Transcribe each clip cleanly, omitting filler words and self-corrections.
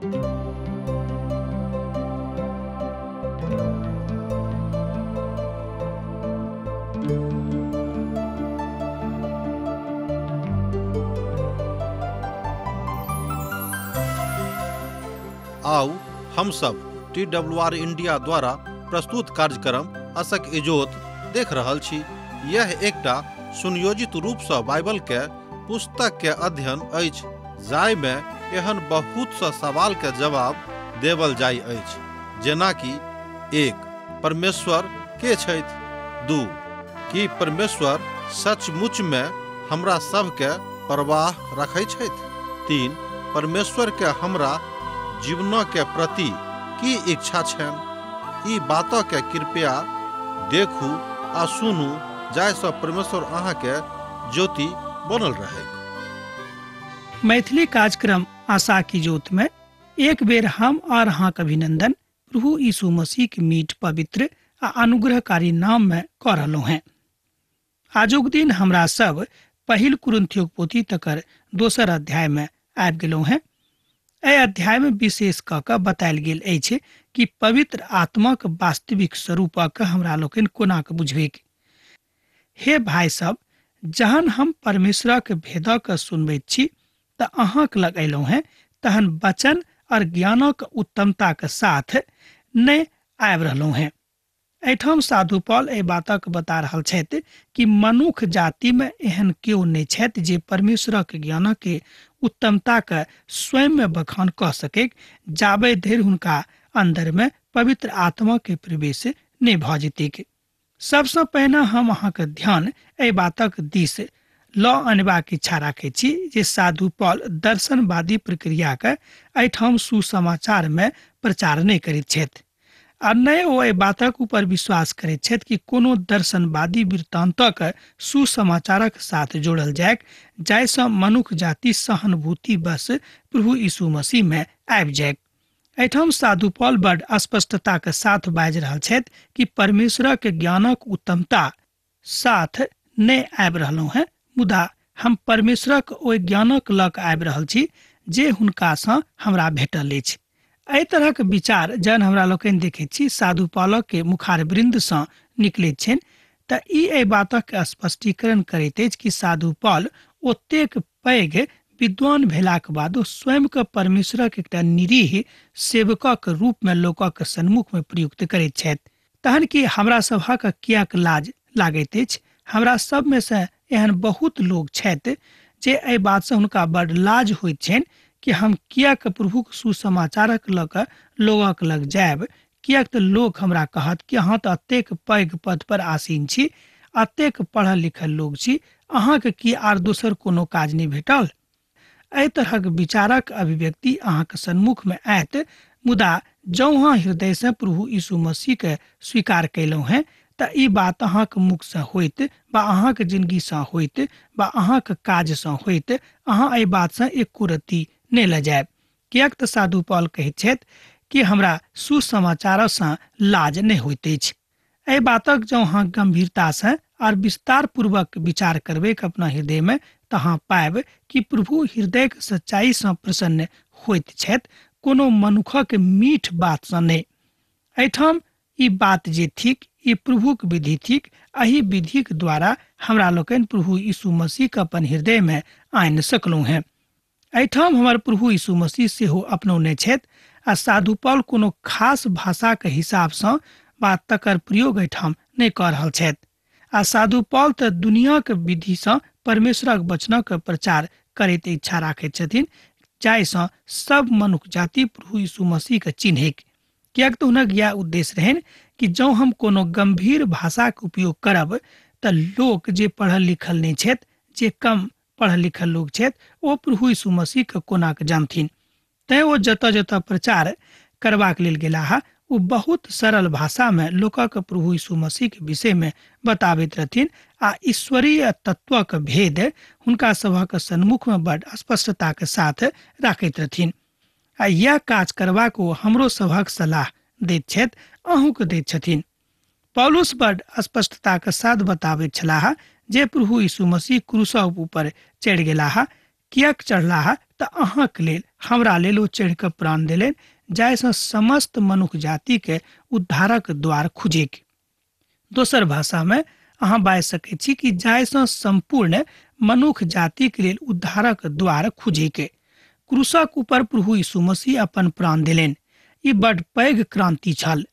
आओ हम सब TWR इंडिया द्वारा प्रस्तुत कार्यक्रम असक इजोत देख रहल छी। यह एकटा सुनियोजित रूप से बाइबल के पुस्तक के अध्ययन अछि, जाहि में एहन बहुत सा सवाल के जवाब देवल जाय अछि, जेना कि 1. परमेश्वर के छथि? 2. कि परमेश्वर सचमुच में हमरा सब के परवाह रखै छथि? 3. परमेश्वर के हमरा जीवन के प्रति की इच्छा छनि? ई बातों के कृपया देखू आ सुनू, जाहिसँ परमेश्वर अहाँ के ज्योति बनल रहे। मैथिली कार्यक्रम आशा की ज्योत में एक बेर हम और अहाँ के अभिनंदन प्रभु यीशु मसीह के मीठ पवित्र आ अनुग्रहकारी नाम में कह रहलहुँ हैं। आजुक दिन हमरा सब पहिल कुरिन्थियों पोथी तकर 2 अध्याय में आबि गेलहुँ हैं। एहि अध्याय में विशेष कऽ बतायल गेल अछि कि पवित्र आत्मा के वास्तविक स्वरूपक हमरा लोकनि कोना के बुझबेक। हे भाई सब, जहन हम परमेश्वरक भेदक सुनबैत छी तऽ अहाँक लग अयलहुँ हैं, तहन वचन और ज्ञानक उत्तमता के साथ नहि आबि रहलहुँ हैं। एहिठाम साधु पौल एहि बातक बता रहल छथि कि मनुष्य जाति में एहन केओ नहि छथि जे परमेश्वरक ज्ञान के उत्तमता के स्वयं में बखान कऽ सके, जाबे धरि हुनका अंदर में पवित्र आत्मा के प्रवेश नहि भऽ जेतैक। सबसँ पहिने हम अहाँके ध्यान एहि बातक दिस लऽ अनबाक इच्छा राखै छी जे साधु पौल दर्शनवादी प्रक्रिया के एहिठाम सुसमाचार में प्रचार नहि करैत छथि, आ नहि ओ एहि बातक ऊपर विश्वास करैत छथि कि कोनो दर्शनवादी वृत्तांतक सुसमाचारक साथ जोड़ल जाय, जाहिसँ मनुष्य जाति सहानुभूति बस प्रभु यीशु मसीह में आबि जाय। एहिठाम साधु पौल बड़ स्पष्टता के साथ बाजि रहल छथि कि परमेश्वरक ज्ञानक उत्तमता साथ नहि आबि रहलहुँ हैं, मुदा हम परमेश्वरक ओहि ज्ञानक लऽ कऽ आबि रहल छी जे हुनकासँ हमरा भेटल अछि। एहि तरह के विचार जहन हमरा लोकनि देखैत छी साधु पौलक के मुखार वृंद सँ निकलैत छनि, तऽ ई एहि बातक स्पष्टीकरण करैत अछि कि साधु पौल ओतेक पैघ विद्वान भेलाक बादो स्वयं के परमेश्वरक एकटा निरीह सेवकक रूप में लोकक सन्मुख में प्रयुक्त करैत छथि। तहन कि हमरा सभक कियाक लाज लागैत अछि? हमरा सब में से एहन बहुत लोग छथि जे एहि बात से हुनका बड़ लाज होइत छनि कि हम कियाक प्रभुक सुसमाचारक लऽ कऽ लोगक लग जायब, कियाक तऽ लोग हमरा कहत कि अहाँ तऽ अतेक पैघ पद पर आसीन छी, अतेक पढ़ल लिखल लोग छी, अहाँके की आर दोसर कोनो काज नहि भेटल? एहि तरहक विचारक अभिव्यक्ति अहाँके सन्मुख में आयत, मुदा जँ अहाँ हृदय से प्रभु यीशु मसीह के स्वीकार कयलहुँ हैं तऽ ई बात अहाँके मुख से होइत बा अहाँके जिंदगी से होइत बा अहाँके काज से होइत, अहाँ एहि बात से एको रत्ती नहि लऽ जायब। कियाक तऽ साधु पौल कहैत छथि कि हमरा सुसमाचार से लाज नहि होइत अछि। एहि बातक जँ अहाँ गंभीरता से और विस्तार पूर्वक विचार करबै अपना हृदय में, तऽ अहाँ पायब कि प्रभु हृदय के सच्चाई से प्रसन्न होइत छथि, कोनो मनुखक मीठ बात से नहि। एहिठाम ई बात जे थिक, ई प्रभुक विधि थिक, एहि विधिक द्वारा हमरा लोकनि प्रभु यीशु मसीह के अपन हृदय में आनि सकलहुँ हैं। एहिठाम हमर प्रभु यीशु मसीह सेहो अपनौने छथि, आ साधु पौल कोनो खास भाषा के हिसाब से बा तकर प्रयोग एहिठाम नहि कऽ रहल छथि। आ साधु पौल तऽ दुनिया के विधि से परमेश्वरक वचनक प्रचार करैत इच्छा राखैत छथिन, जाहिसँ सब मनुष्य जाति प्रभु यीशु मसीह के चिन्हैक। कियाक तऽ हुनक यह उद्देश्य रहनि कि जँ हम कोनो गंभीर भाषा के उपयोग करब तऽ लोक जे पढ़ल लिखल नहि छथि, जे कम पढ़ल लिखल लोग छथि, ओ प्रभु यीशु मसीह के कोना के जानथिन। तैं ओ जतऽ जतऽ प्रचार करबाक लेल गेलाह, ओ बहुत सरल भाषा में लोकक प्रभु यीशु मसीह के विषय में बताबैत रहथिन, आ ईश्वरीय तत्वक भेद हुनका सभक सन्मुख में बड़ स्पष्टता के साथ राखैत रहथिन। आ यह काज करबाक ओ हमरो सभक सलाह दैत छथि, अहूँ के दैत छथिन। पौलुस बड़ स्पष्टता के साथ बताबैत छलाह जे प्रभु यीशु मसीह क्रूसक ऊपर चढ़ि गेलाह, किएक चढ़लाह तऽ अहाँक लेल हमरा लेल ओ चढ़ि कऽ प्राण देलनि, जाहिसँ समस्त मनुष्य जाति के उद्धारक द्वार खुजैक। दोसर भाषा में अहाँ बाजि सकैत छी कि जाहिसँ संपूर्ण मनुष्य जाति के लेल उद्धारक द्वार खुजैक। क्रूसक ऊपर प्रभु यीशु मसीह अपन प्राण देलनि। ई बड़ पैघ क्रांति छल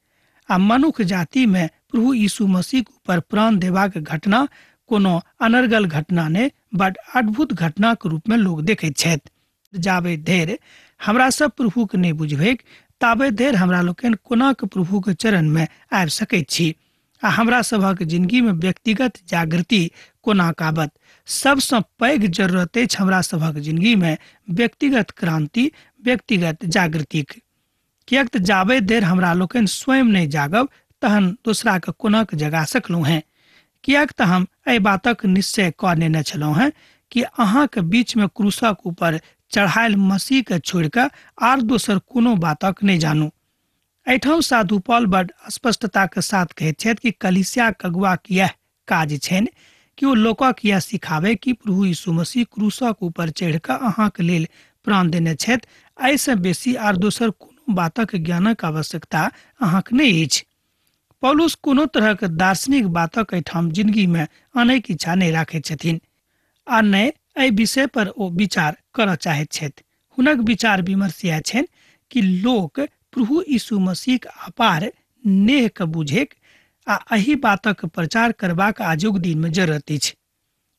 आ मनुष्य जाति में प्रभु यीशु मसीह ऊपर प्राण देबाक घटना कोनो अनर्गल घटना ने बड़ अद्भुत घटना के रूप में लोग देखैत छथि। जाबे धरि हमरा सब प्रभु के नहीं बुझबैक ताबे धरि हमरा लोकनि कोना के प्रभु के चरण में आबि सकैत छी आ हमरा सभक जिंदगी में व्यक्तिगत जागृति कोना काबत। सबसँ पैघ जरूरत अछि हमरा सभक जिंदगी में व्यक्तिगत क्रांति, व्यक्तिगत जागृतिक। किएक तऽ जाबे धरि हमरा लोकनि स्वयं नहीं जागब तहन दूसरा के कोना के जगा सकलहुँ हैं। किएक तऽ हम एहि बातक निश्चय कऽ लेने छलहुँ हैं कि अहाँ के बीच में क्रूसक ऊपर चढ़ायल मसीह के छोड़ि कऽ आर दोसर कोनो बातक नहीं जानू। एहिठाम साधु पौल बड़ स्पष्टता के साथ कहैत छथि कि कलीसिया के अगुआ के यह काज छनि कि ओ लोकक यह सिखावे कि प्रभु यीशु मसीह क्रूसक ऊपर चढ़ि कऽ अहाँके लेल प्राण देने छथि। एहिसँ बेसी आर दोसर कोनो बातक ज्ञानक आवश्यकता अहाँके नहीं अछि। पौलुस कोनो तरहक दार्शनिक बातक एहिठाम जिंदगी में आनैक इच्छा नहीं राखैत छथिन आ नहि एहि विषय पर ओ विचार करऽ चाहैत छथि। हुनक विचार विमर्श यह छनि कि लोक प्रभु यीशु मसीह के अपार नेह के बुझेक आ एहि बातक प्रचार करबाक आजुक दिन में जरूरत अछि।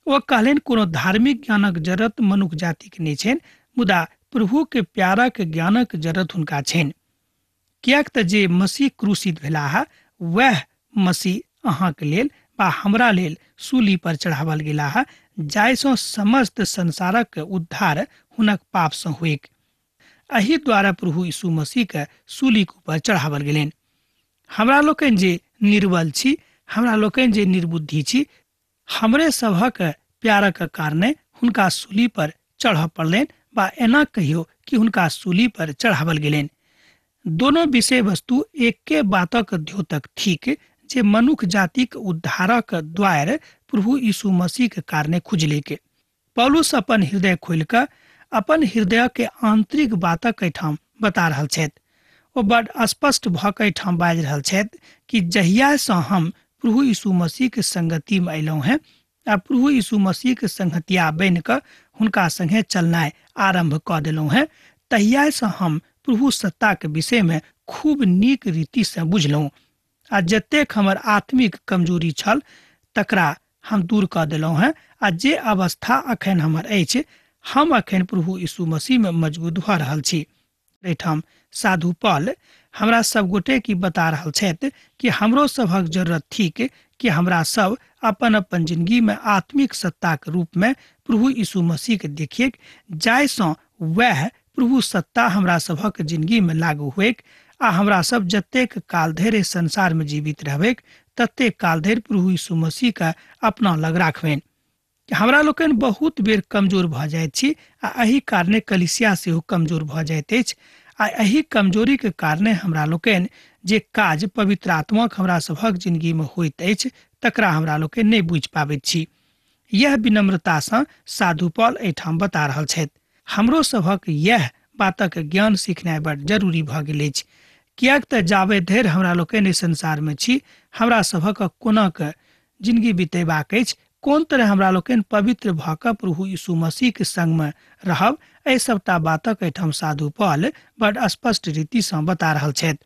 ओ कहलनि कोनो धार्मिक ज्ञानक जरूरत मनुष्य जाति के नहीं छनि, मुदा प्रभु के प्यारक ज्ञानक जरूरत हुनका छनि। किएक तऽ जे मसीह क्रूसित भेलाह वह मसीह अहाँके लेल बा हमरा लेल सूली पर चढ़ावल गेलाह, जाहिसँ समस्त संसारक उद्धार हुनक पाप सँ होइक। एहि द्वारा प्रभु यीशु मसीह के सूली ऊपर चढ़ावल गेलनि। हमरा लोकनि जे निर्बल छी, हमरा लोकनि जे निर्बुद्धि छी, हमरे सभक प्यारक कारणे हुनका सूली पर चढ़ पड़लनि, बा एना कहियो कि हुनका सूली पर चढ़ावल गेलनि। दोनों विषय वस्तु एके बातक द्योतक थिक जे मनुष्य जातिक उद्धारक द्वार प्रभु यीशु मसीह के कारणे खुजलेके। पौलुस अपन हृदय खोलि कऽ अपन हृदय के आंतरिक बातक एहिठाम बता रहल छथि। ओ बड़ स्पष्ट भऽ कऽ एहिठाम बाजि रहल छथि कि जहियासँ हम प्रभु यीशु मसीह के संगति में अयलहुँ हैं आ प्रभु यीशु मसीह के संगतिया बनि कऽ हुनका संगे चलनाइ आरंभ कऽ देलहुँ हैं, तहियासँ हम प्रभु सत्ता के विषय में खूब नीक रीति से बुझलहुँ आ जतेक हमर आत्मिक कमजोरी छल तकरा हम दूर कऽ देलहुँ हैं आ जे अवस्था अखन हमर अछि हम अखन प्रभु यीशु मसीह में मजबूत भऽ रहल छी। एहिठाम साधु पौल हमरा सब गोटे की बता रहल छथि कि हमरो सभक जरूरत थिक कि हमरा सब अपन अपन जिंदगी में आत्मिक सत्ता के रूप में प्रभु यीशु मसीह के देखिए, जाहिसँ वह प्रभु सत्ता हमरा सभक जिंदगी में लागू होइक आ हमरा सब जतेक काल धरि संसार में जीवित रहबैक ततेक काल धरि प्रभु यीशु मसीह के अपना लग राखबनि। हमरा लोकनि बहुत बेर कमजोर भऽ जाइत छी आ एहि कारणे कलीसिया सेहो कमजोर भऽ जाइत अछि आ एहि कमजोरी के कारणे हमरा लोकनि जे काज पवित्र आत्माक हमरा सभक जिंदगी में होइत अछि तकरा हमरा लोकनि नहि बुझि पाबैत छी। यह विनम्रता सँ साधु पौल एहिठाम बता रहल छथि। हमरो सभक यह बातक ज्ञान सीखनाइ बड़ जरूरी भऽ गेल अछि। किएक तऽ जाबे धरि हमरा लोकनि संसार में छी, हमरा सभक कोना के जिंदगी बितेबाक अछि, कोन तरह हमरा लोकनि पवित्र भऽ कऽ प्रभु यीशु मसीह के संग में रहब, एहि सबटा बातक एहिठाम साधु पौल बड़ स्पष्ट रीति सँ बता रहल छथि।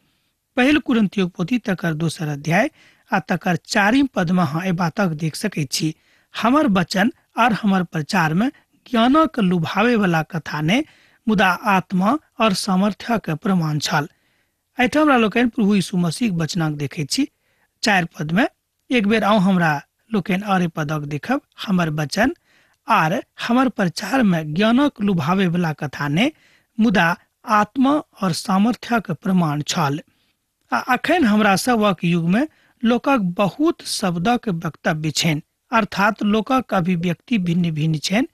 पहिल कुरिन्थियों पोथी तकर 2 अध्याय आ तकर 4 पद में अहाँ एहि बातक देख सकैत छी। हमर वचन और हमर प्रचार में ज्ञानक लुभावे वाला कथा ने, मुदा आत्मा और सामर्थ्य के प्रमाण छल। एहिठाम हमरा लोकनि प्रभु यीशु मसीह वचनक देखैत छी। 4 पद में एक बेर आउ हमरा लोकनि और पदक देखब। हमर वचन आर हमर प्रचार में ज्ञानक लुभावे वाला कथा ने, मुदा आत्मा और सामर्थ्य के प्रमाण छल। आ अखन हमरा सभक युग में लोकक बहुत शब्दक वक्तव्य छनि, अर्थात लोकक अभिव्यक्ति भिन्न भिन्न छनि।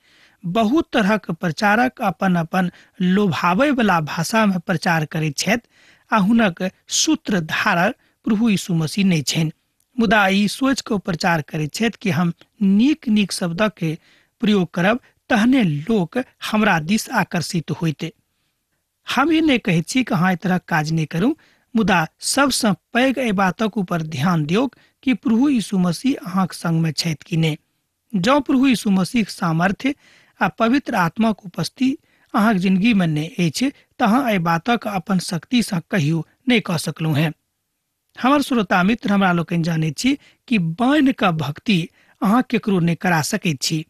बहुत तरहक प्रचारक अपन अपन लोभावे वाला भाषा में प्रचार करैत छथि आ हुनक सूत्रधार प्रभु यीशु मसीह नहीं छनि, मुदा ई सोच के प्रचार करैत छथि कि हम नीक नीक शब्दक के प्रयोग करब तहने लोक हमरा दिस आकर्षित होइते। हम ई नहि कहैत छी कि अहाँ एहि तरह काज नहि करू, मुदा सबसँ पैघ एहि बातक ऊपर ध्यान दियौक कि प्रभु यीशु मसीह अहाँक संगमे छथि कि नहि। जँ प्रभु यीशु मसीहक सामर्थ्य आ पवित्र आत्माक उपस्थिति अहाँक जिंदगीमे नहि अछि तऽ अहाँ एहि बातक अपन शक्तिसँ कहियो नहि कऽ सकलहुँ हैं। हमर श्रोता मित्र, हमरा लोकनि जानैत छी कि बान्हि कऽ भक्ति अहाँ केकरो नहि करा सकैत छी।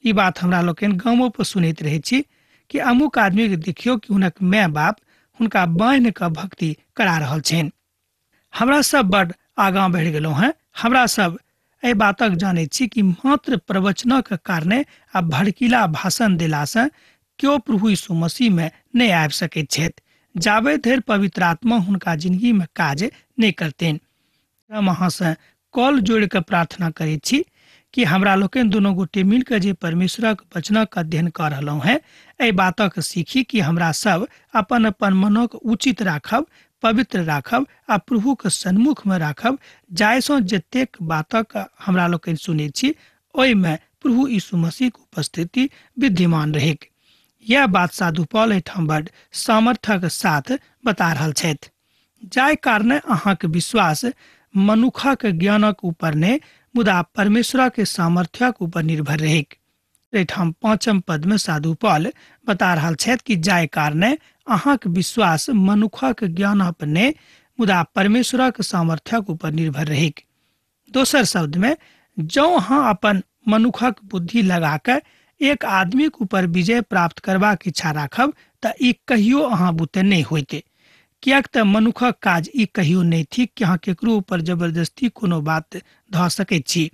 ई बात हमरा लोकनि गामो पर सुनैत रहैत छी कि अमुक आदमी के देखियो कि हुनक माय बाप हुनका बान्हि कऽ भक्ति करा रहल छनि। हमरा सब बड आगाँ बढ़ि गेलहुँ हैं। हमरा सब एहि बातक जानैत छी कि मात्र प्रवचनक कारणे आ भड़कीला भाषण देलासँ केओ प्रभु यीशु मसीह में नहीं आबि सकैत छथि जाबे धरि पवित्र आत्मा हुनका जिंदगी में काज नहीं करतेन। हम अहाँ से कॉल जोड़ के प्रार्थना करैत छी कि हमरा लोकनि दुनू गोटे मिलकर जे परमेश्वरक वचनक अध्ययन कर रहलहुँ हैं, एहि बातक सीखी कि हमरा सब अपन अपन मनक उचित राखब, पवित्र राखब आ प्रभुक सन्मुख में राखब, जाहिसँ जतेक बातक हमरा लोकनि सुनैत छी ओहिमे प्रभु यीशु मसीहक उपस्थिति विद्यमान रहेक। यह बात साधु पौल एहिठाम बड़ सामर्थ्यक साथ बता रहल छथि, जाहि कारणे अहाँक विश्वास मनुखक ज्ञानक ऊपर ने मुदा परमेश्वरक सामर्थ्यक ऊपर निर्भर रहेक। एहिठाम 5म पद में साधु पौल बता रहल छथि कि जाहि कारणे अहाँक विश्वास मनुखक ज्ञान पर ने मुदा परमेश्वरक सामर्थ्यक ऊपर निर्भर रहेक। दोसर शब्द में, जँ अहाँ अपन मनुखक बुद्धि लगाकर एक आदमी के ऊपर विजय प्राप्त करबाक इच्छा राखब तऽ ई कहियो अहाँ बुते नहीं होइते, कियाक तऽ मनुखक काज ई कहियो नहीं थिक कि अहाँ केकरो ऊपर जबरदस्ती कोनो बात धऽ सकैत छी।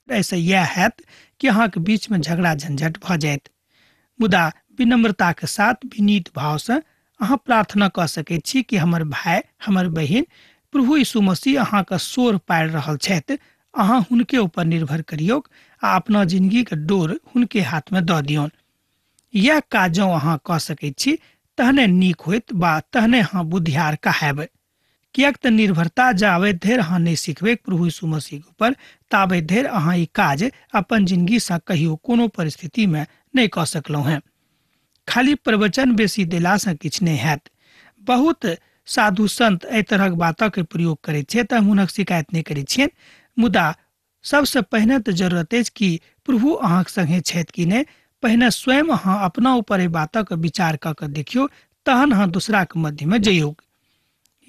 ऐसे यह हैत कि अहाँके बीच में झगड़ा झंझट भऽ जायत, मुदा विनम्रता के साथ विनीत भाव से अहाँ प्रार्थना कऽ सकैत छी कि हमर भाई हमर बहिन प्रभु यीशु मसीह अहाँके सोर पारि रहल छथि, अहाँ हुनके ऊपर निर्भर करियौक आ अपना जिंदगी के डोर हुनके हाथ में दऽ दियौन। यह काज जँ अहाँ कऽ सकैत छी तहने नीक होइत बा तहने अहाँ बुद्धियार कहायब, कियाक तऽ निर्भरता जाबे धरि अहाँ नहीं सिखबै प्रभु यीशु मसीह के ऊपर ताबे धरि अहाँ ई काज अपन जिंदगी से कहियो कोनो परिस्थिति में नहीं कऽ सकलहुँ हैं। खाली प्रवचन बेसी देला से किछु नहीं हैत। बहुत साधु संत एहि तरहक बातक प्रयोग करैत छै तऽ हम हुनक शिकायत नहीं करैत छियनि, मुदा सबसे पहिने तऽ जरूरत अछि कि प्रभु अहाँक संगे छथि कि नहीं, पहिने स्वयं अहाँ अपना ऊपर एहि बातक विचार कऽ के देखियो, तहन अहाँ दूसरा के मध्य में जइयौ।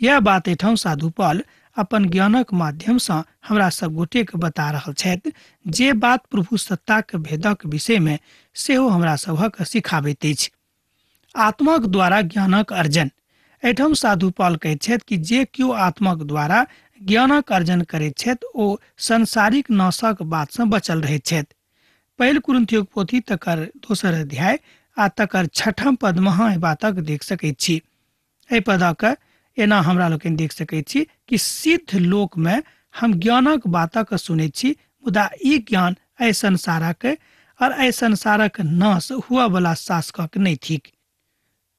यह बात एठाम साधु पौल अपन ज्ञानक माध्यम से हमरा सब गोटे के बता रहल छथि, जे बात प्रभु सत्ताक भेदक विषय में सेहो हमरा सभक सिखाबैत अछि। आत्माक द्वारा ज्ञानक अर्जन। एठाम साधु पौल कहैत छथि कि जे केओ आत्माक द्वारा ज्ञानक अर्जन करैत छथि ओ संसारिक नाशक बात से बचल रहैत छथि। पहिल कुरिन्थियों पोथी तकर 2 अध्याय आ तकर 6 पद में अहाँ एहि बातक देख सकैत छी। एहि पदक एना हमरा लोकनि देख सकैत छी कि सिद्ध लोक में हम ज्ञानक बातक सुनैत छी, मुदा ई ज्ञान एहि संसारक और एहि संसारक नाश हुआ वाला शासकक नहीं थिक।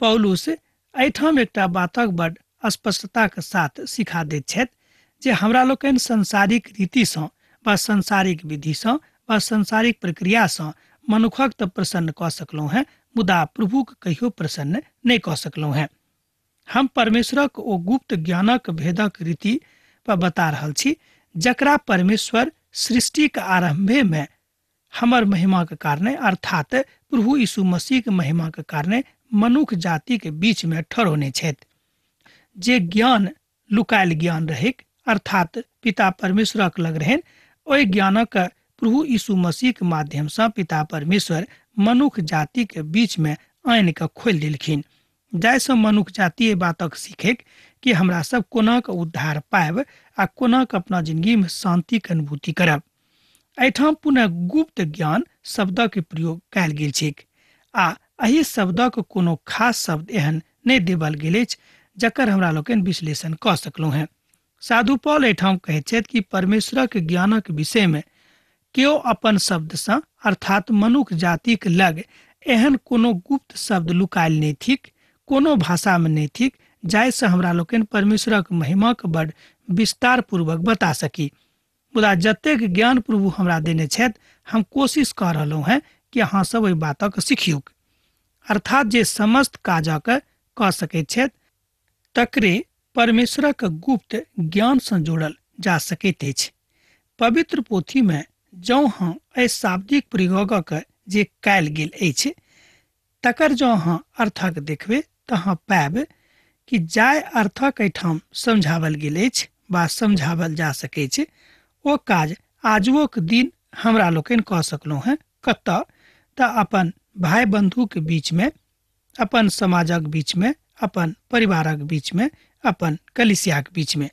पौलुस एहिठाम एकटा बातक बड़ स्पष्टता के साथ सिखा दैत छथि जे हमरा लोकनि संसारिक रीति सँ वा संसारिक विधि सँ वा संसारिक प्रक्रिया सँ मनुखक तऽ प्रसन्न कऽ सकलहुँ हैं, मुदा प्रभु के कहियो प्रसन्न नहीं कऽ सकलहुँ हैं। हम परमेश्वरक ओ गुप्त ज्ञानक भेदक रीति पर बता रहल छी, जकरा परमेश्वर सृष्टि के आरंभे में हमर महिमा के कारणे अर्थात प्रभु यीशु मसीह के महिमा के कारणे मनुख जाति के बीच में ठहरौने छथि। जे ज्ञान लुकायल ज्ञान रहेक अर्थात पिता परमेश्वरक लग रहन, ओहि ज्ञानक प्रभु यीशु मसीह के माध्यम से पिता परमेश्वर मनुख जाति के बीच में आनि के खोलि देलखिन, जाहिसँ मनुख जाति एहि बातक सीखेक कि हमरा सब कोना के उद्धार पायब आ कोना के अपना जिंदगी में शांति के अनुभूति करब। एहिठाम पुनः गुप्त ज्ञान शब्दक प्रयोग कयल गेल छैक आ एहि शब्दक कोनो खास शब्द एहन नहीं देबल गेल अछि जकर हमरा लोकनि विश्लेषण कऽ सकलहुँ हैं। साधु पौल एहिठाम कहैत छथि कि परमेश्वरक ज्ञानक विषय में केओ अपन शब्द सँ अर्थात मनुख जातिक लग एहन कोनो गुप्त शब्द लुकायल नहीं थिक, कोनो भाषा में नहीं थिक, जाहिसँ हमरा लोकनि परमेश्वरक महिमा के बड़ विस्तार पूर्वक बता सकी। मुदा जतेक ज्ञान प्रभु हमरा देने छथि, हम कोशिश कऽ रहलहुँ हैं कि अहाँ सब ओहि बातक सीखियुक। अर्थात जे समस्त काजक कऽ सकैत छथि तकरे परमेश्वरक गुप्त ज्ञान सँ जोड़ल जा सकैत अछि। पवित्र पोथी में जँ अहाँ एहि शाब्दिक प्रयोगक जे कयल गेल अछि तकर जँ अहाँ अर्थक देखबै तऽ अहाँ पायब कि जाय अर्थक एहिठाम समझावल गेल अछि वा समझावल जा सकै छै ओ काज आजुक दिन हमरा लोकनि कऽ सकलहुँ हैं। कतऽ तऽ अपन भाई बंधु के बीच में, अपन समाजक बीच में, अपन परिवारक बीच में, अपन कलिसिया के बीच में।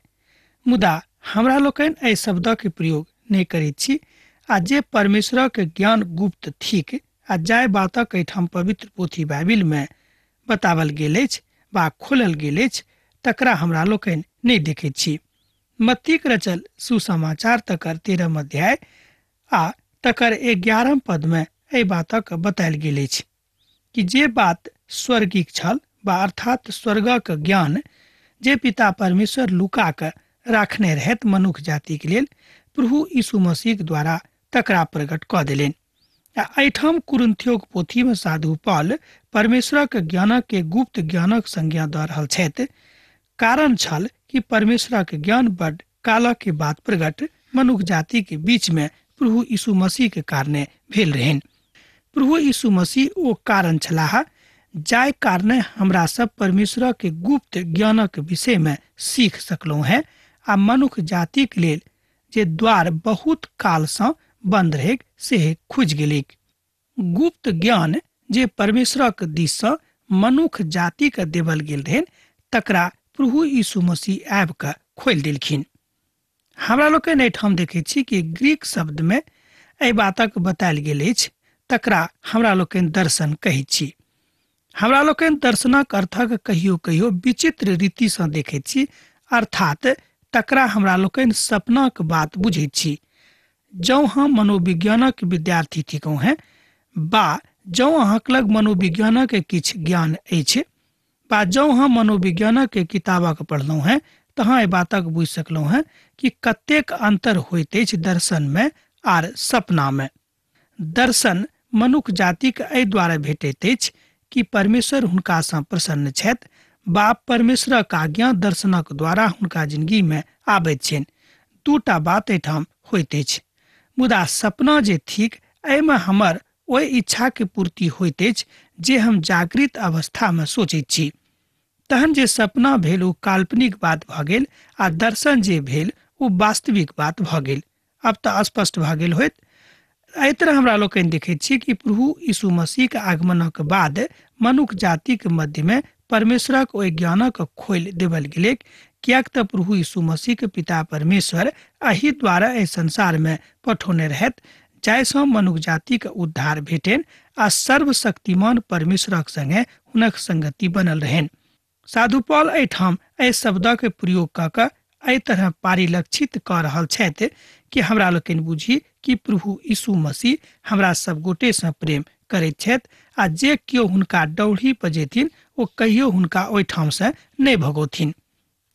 मुदा हमरा लोकनि एहि शब्दक प्रयोग नहीं करैत छी। आ जे परमेश्वरक ज्ञान गुप्त थिक आ जाय बातक एहिठाम पवित्र पोथी बाइबिल में बतावल गेल अछि वा खोलल गेल अछि तकरा हमरा लोकनि नहीं देखैत छी। मत्तीक रचल सुसमाचार तकर 13 अध्याय आ तकर 11 पद में एहि बातक बतायल गेल अछि कि जे बात स्वर्गिक छल वा अर्थात स्वर्गक ज्ञान जे पिता परमेश्वर लुका के राखने रहत मनुख जाति के लेल, प्रभु यीशु मसीह के द्वारा तकरा प्रकट कऽ देलनि। एहिठाम कुरिन्थियोक पोथी में साधु पौल परमेश्वरक ज्ञानक के गुप्त ज्ञानक संज्ञा दऽ रहल छथि। कारण छल कि परमेश्वरक ज्ञान बड़ काल के बाद प्रकट मनुख जाति के बीच में प्रभु यीशु मसीह के कारणे भेल रहनि। प्रभु यीशु मसीह ओ कारण छलाह जाय कारणे हमरा सब परमेश्वर के गुप्त ज्ञानक विषय में सीख सकलहुं हैं आ मनुख जाति के लेल जे द्वार बहुत काल से बंद रहे से खुज गेलिक। गुप्त ज्ञान जे परमेश्वरक दिस से मनुख जाति के देवल गेल रहन तकरा प्रभु यीशु मसीह आबि कऽ खोलि देलखिन। हमरा लोकनि एहिठाम देखै छी कि ग्रीक शब्द में एहि बातक बतायल गेल अछि तकरा हमरा लोकनि दर्शन कहै छी। हमरा लोकनि दर्शनक अर्थक कहियो कहियो विचित्र रीति सँ देखैत छी, अर्थात तकरा हमरा लोकनि सपनाक बात बुझैत छी। जँ हम मनोविज्ञानक विद्यार्थी थिकहुँ हैं वा जँ अहाँक लग मनोविज्ञानक किछु ज्ञान अछि वा जँ हम मनोविज्ञानक किताबक पढ़लहुँ हैं तऽ अहाँ एहि बातक बुझि सकलहुँ हैं कि कतेक अंतर होइत अछि दर्शन में आर सपना में। दर्शन मनुख जातिक एहि दुआरे भेटैत अछि कि परमेश्वर हुनका सँ प्रसन्न छथि वा परमेश्वरक आज्ञा दर्शनक द्वारा हुनका जिंदगी में आबैत छनि। दूटा बात एहिठाम होइत अछि। मुदा सपना जे थिक एहिमे हमर ओहि इच्छा के पूर्ति होइत अछि जे हम जागृत अवस्था में सोचैत छी। तहन जे सपना भेल ओ काल्पनिक बात भऽ गेल आ दर्शन जे भेल ओ वास्तविक बात भऽ गेल। अब तऽ स्पष्ट भऽ गेल होइत। एहि तरह हमरा लोकनि देखैत छी कि प्रभु यीशु मसीह के आगमनक बाद मनुख जाति के मध्य में परमेश्वरक ओहि ज्ञानक खोलि देवल गेलै, कियाक तऽ प्रभु यीशु मसीह के पिता परमेश्वर एहि द्वारा एहि संसार में पठौने रहत जाहिसँ मनुख जाति के उद्धार भेटनि आ सर्वशक्तिमान परमेश्वरक संगे हुनक संगति बनल रहनि। साधु पौल एहिठाम एहि शब्दक प्रयोग कऽ कऽ एहि तरह परिलक्षित कऽ रहल छथि कि हमरा लोकनि बुझी कि प्रभु यीशु मसीह हमरा सब गोटे सँ प्रेम करैत छथि आ जे केओ हुनका डौढ़ी पजेथिन ओ कहियो हुनका ओहिठाम से नहीं भगौथिन।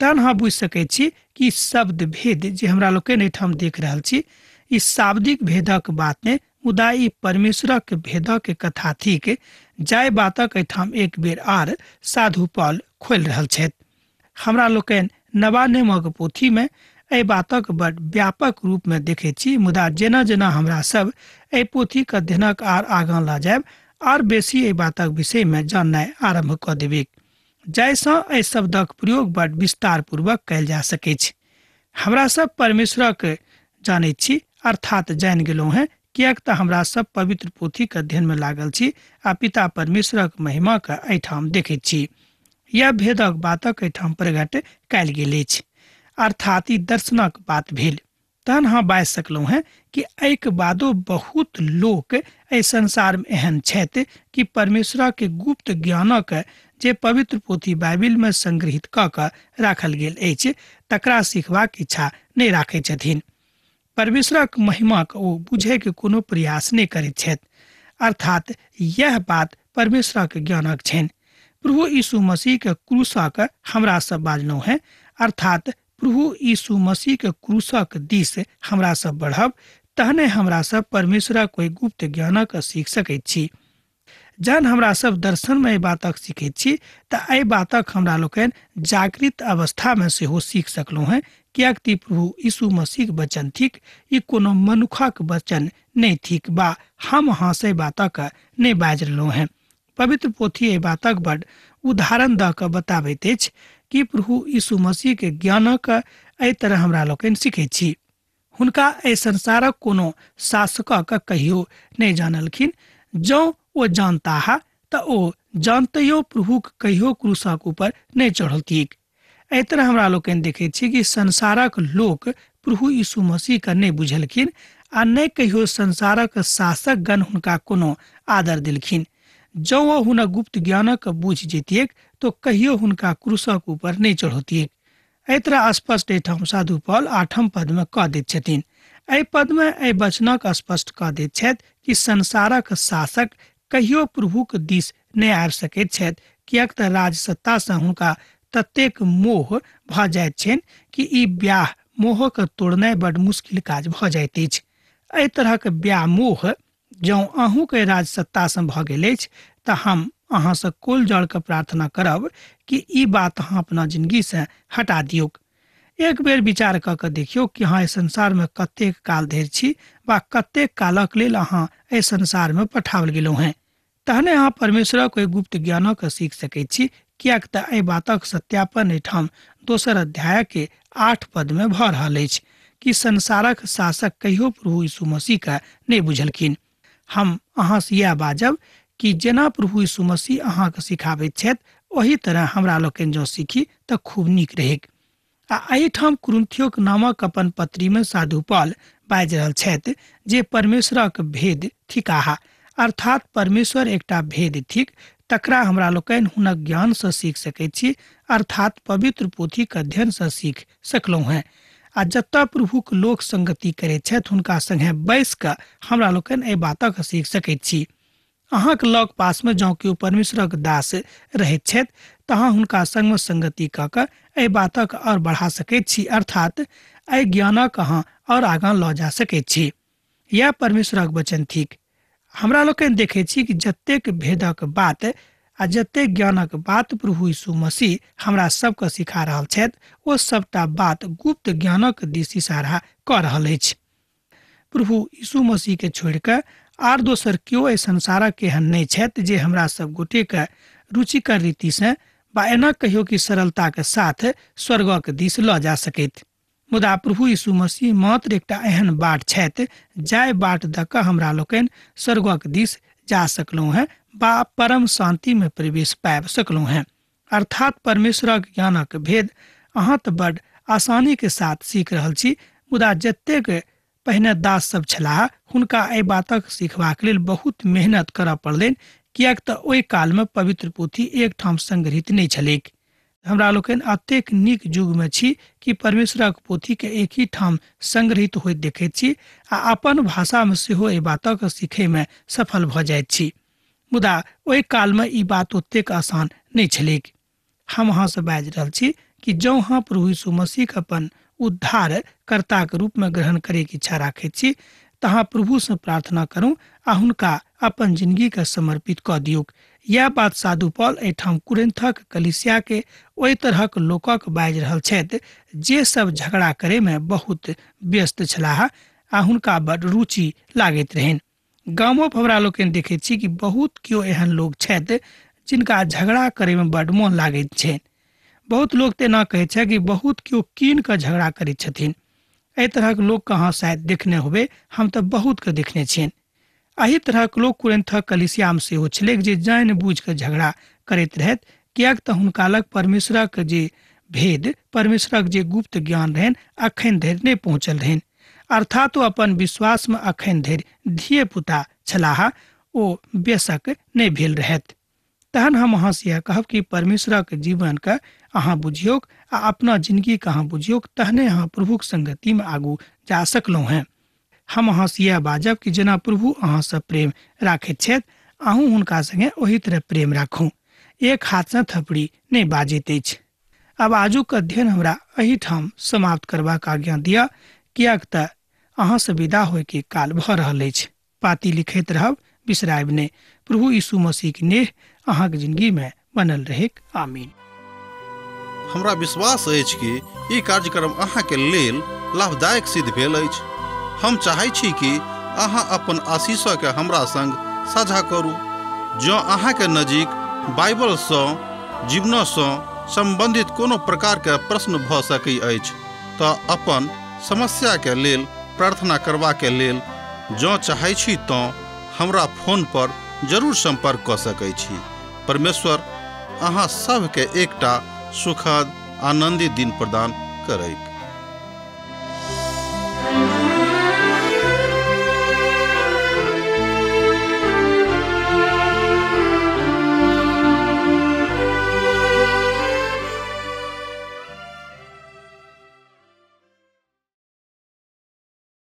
तहन अहाँ बुझि सकैत छी कि शब्द भेद जे हमरा लोकनि एहिठाम देख रहल छी ई शाब्दिक भेदक बात ने, मुदा ई परमेश्वरक भेदक कथा थिक जाय बातक एहिठाम एक बेर आर साधु पौल खोलि रहल छथि। हमरा लोकनि नवा नियमक पोथी में एहि बातक बड़ व्यापक रूप में देखैत छी, मुदा जेना जेना हमरा सब एहि पोथीक अध्ययनक आर आगाँ लऽ जायब आर बेसी एहि बातक विषय में जाननाइ आरंभ कऽ देबै जाहिसँ एहि शब्दक प्रयोग बड़ विस्तार पूर्वक कयल जा सकैत छै। हमरा सब परमेश्वरक जानैत छी अर्थात जानि गेलहुँ हैं, कियाक तऽ हमरा सब पवित्र पोथीक अध्ययन में लागल छी आ पिता परमेश्वरक महिमा के एहिठाम देखैत छी। यह भेदक बातक एहिठाम प्रकट कयल गेल अछि, अर्थात ई दर्शनक बात भेल। तहन अहाँ बाजि सकलहुँ हैं कि एहिके बादो बहुत लोक एहि संसार में एहन छथि कि परमेश्वर के गुप्त ज्ञानक जे पवित्र पोथी बाइबिल में संग्रहित कऽ कऽ राखल गेल अछि तकरा सिखबाक इच्छा नहीं राखैत छथिन। परमेश्वरक महिमाक ओ बुझे के कोनो प्रयास नहीं करैत छथि, अर्थात यह बात परमेश्वरक ज्ञानक छनि। प्रभु यीशु मसीह के क्रूसक हमरा सब बाजलहुँ हैं, अर्थात प्रभु यीशु मसीह के क्रूसक दिस हमरा सब बढ़ब तहने हमरा सब परमेश्वर कोई गुप्त ज्ञानक सीख सकैत छी। जहन हमरा सब दर्शन में बातक सीखैत छी तऽ एहि बातक हमरा लोकनि जागृत अवस्था में सेहो सीख सकलहुँ हैं, कियाक कि प्रभु यीशु मसीह वचन थिक, ई कोनो मनुखक वचन नहीं थिक बा हम अहाँ से बातक नहीं बाजि रहलहुँ हैं। पवित्र पोथी एहि बातक बड़ उदाहरण दऽ कऽ बताबैत अछि कि प्रभु यीशु मसीह के ज्ञानक एहि तरह हमरा लोकनि सीखैत छी। हुनका एहि संसारक कोनो शासकक कहियो नहीं जानलखिन। जँ ओ जानता हा तऽ ओ जानतैयो प्रभुक कहियो क्रूसक ऊपर नहीं चढ़लथिक। एहि तरह हमरा लोकनि देखैत छी कि संसारक लोक प्रभु यीशु मसीह के नहीं बुझलखिन आ नहीं कहियो संसारक शासक गण हुनका कोनो आदर देलखिन। जँ ओ हुनक गुप्त ज्ञानक बुझ जैतियैक तो कहियो हुनका क्रूसक ऊपर नहीं चढ़ौतियैक। एहि तरह स्पष्ट एहिठाम साधु पौल 8 पद में कह दैत छथिन। एहि पद में एहि वचनक स्पष्ट कह दैत छथि कि संसारक शासक कहियो प्रभुक दिस नहीं आबि सकैत छथि, कियाक तऽ राजसत्ता से हुनका ततेक मोह भऽ जाइत छनि कि ई ब्याह मोहक तोड़नाइ बड़ मुश्किल काज भऽ जाइत अछि। एहि तरहक ब्याह मोह जँ अहूँ के राजसत्ता से भऽ गेल अछि तऽ हम अहाँ से कोल जड़ के प्रार्थना करब कि ई बात अहाँ अपना जिंदगी से हटा दियौक। एक बेर विचार कऽ के देखियौ कि अहाँ एहि संसार में कतेक काल धरि छी वा कतेक कालक लेल अहाँ एहि संसार में पठाओल गेलहुँ हैं। तहने अहाँ परमेश्वर कोई गुप्त ज्ञानक सीख सकैत छी, कियाक तऽ एहि बातक सत्यापन एहिठाम 2 अध्याय के 8 पद में भऽ रहल अछि कि संसारक शासक कहियो प्रभु यीशु मसीह के नहीं बुझलखिन। हम अहाँ से इएह बाजब कि जेना प्रभु यीशु मसीह अहाँ के सिखाबैत छथि ओही तरह हमरा लोकनि जँ सीखी तऽ खूब नीक रहेक। आ एहिठाम कुरिन्थियोक नामक अपन पत्री में साधु पौल बाजि रहल छथि जे परमेश्वरक भेद थिकाहा, अर्थात परमेश्वर एकटा भेद थिक, तकरा हमरा लोकनि हुनक ज्ञान से सीख सकैत छी, अर्थात पवित्र पोथीक अध्ययन से सीख सकलहुँ हैं। आ जतऽ प्रभुक लोक संगति करैत छथि हुनका संगे बैस कऽ हमरा लोकनि एहि बातक सीख सकैत छी। अहाँके लग पास में जँ केओ परमेश्वरक दास रहैत छथि तऽ अहाँ हुनका संग में संगति कऽ कऽ एहि बातक और बढ़ा सकैत छी, अर्थात एहि ज्ञानक अहाँ और आगाँ लऽ जा सकैत छी। यह परमेश्वरक वचन थिक। हमरा लोकनि देखैत छी कि जतेक भेदक बात आ जतेक ज्ञानक बात प्रभु यीशु मसीह हमरा सबके सिखा रहल छथि ओ सबटा बात गुप्त ज्ञानक दिस इशारा कऽ रहल अछि। प्रभु यीशु मसीह के छोड़ि कऽ आर दोसर केओ एहि संसारक एहन नहीं छथि जे हमरा सब गोटे के रुचिकर रीति से बा एना कहियो कि सरलता के साथ स्वर्गक दिस लऽ जा सकैत। मुदा प्रभु यीशु मसीह मात्र एकटा एहन बाट छथि जाहि बाट दऽ कऽ हमरा लोकनि स्वर्गक दिस जा सकलहुँ हैं बा परम शांति में प्रवेश पाबि सकलहुँ हैं। अर्थात परमेश्वरक ज्ञानक भेद अहाँ तऽ बड़ आसानी के साथ सीख रहल छी, मुदा जतेक पहिने दास सब छलाह हुनका एहि बातक सीखबाक लेल बहुत मेहनत करऽ पड़लनि, कियाक तऽ ओहि काल में पवित्र पोथी एक ठाम संग्रहित नहीं छलैक। हमरा लोकनि अतेक नीक युग में छी कि परमेश्वरक पोथी के एक ही ठाम संग्रहित होइत देखैत छी आ अपन भाषा में सेहो एहि बातक सीखै में सफल भऽ जाइत छी। मुदा ओहि काल में ई बात ओतेक आसान नहीं छलैक। हम अहाँ से बाजि रहल छी कि जँ अहाँ प्रभु यीशु मसीह के अपन उद्धार कर्ता के रूप में ग्रहण करे के इच्छा राखैत छी तऽ अहाँ प्रभु से प्रार्थना करू आ हुनका अपन जिंदगी के समर्पित कऽ दियौक। यह बात साधु पौल एहिठाम कुरिन्थक कलीसिया के ओहि तरहक लोकक बाजि रहल छथि जे सब झगड़ा करे में बहुत व्यस्त छलाह आ हुनका बड़ रुचि लागैत रहनि। गामों पर हमरा लोकनि देखैत छी कि बहुत केओ एहन लोग छथि जिनका झगड़ा करे में बड़ मोन लागैत छनि। बहुत लोग तेना कहै छै कि बहुत केओ कीन कऽ झगड़ा करैत छथिन। एहि तरहक लोग अहाँ शायद देखने होबे, हम तऽ बहुत के देखने छियनि। एही तरहक लोग कुरिन्थक कलीसिया में सेहो छलै जे जानि बूझ कऽ झगड़ा करैत रहथि, कियाक तऽ हुनका लग परमेश्वरक जे भेद, परमेश्वरक जे गुप्त ज्ञान रहनि अखन धरि नहीं पहुँचल रहनि, अर्थात ओ अपन विश्वास में अखन धरि धिये पुता छलाह, ओ बेशक नहीं भेल रहथि। तहन हम अहाँ से कहब कि परमेश्वरक जीवन के अहाँ बुझियौक आ अपना जिंदगी के अहाँ बुझियौक, तहने अहाँ प्रभुक संगति में आगू जा सकलहुँ हैं। हम अहाँ से यह बाजब कि जेना प्रभु अहाँ से प्रेम राखैत छथि अहूँ हुनका संगे ओही तरह प्रेम राखू। एक हाथ से थपड़ी नहीं बाजैत अछि। अब आजुक अध्ययन हमरा एही ठाम समाप्त करबाक आज्ञा दिअ, कियाक तऽ अहाँ से विदा होय के काल भ रहल अछि। पाती लिखैत रहब, बिसरायब ने। प्रभु यीशु मसीह के नेह अहाँ के जिंदगी में बनल रहे। आमीन। हमरा विश्वास अछि कि ई कार्यक्रम अहाँ के लेल लाभदायक सिद्ध भेल अछि। हम चाहै छी कि अहाँ अपन आशीषों के हमरा संग साझा करू। जँ अहाँ के नजीक बाइबल सँ जीवन सँ संबंधित कोनो प्रकार के प्रश्न भ सकै अछि तऽ अपन समस्या के लेल प्रार्थना करबा के लेल जँ चाहै छी तऽ हमरा फोन पर जरूर संपर्क कऽ सकै छी। परमेश्वर अहाँ सब के एकटा सुखद आनंदित दिन प्रदान करै।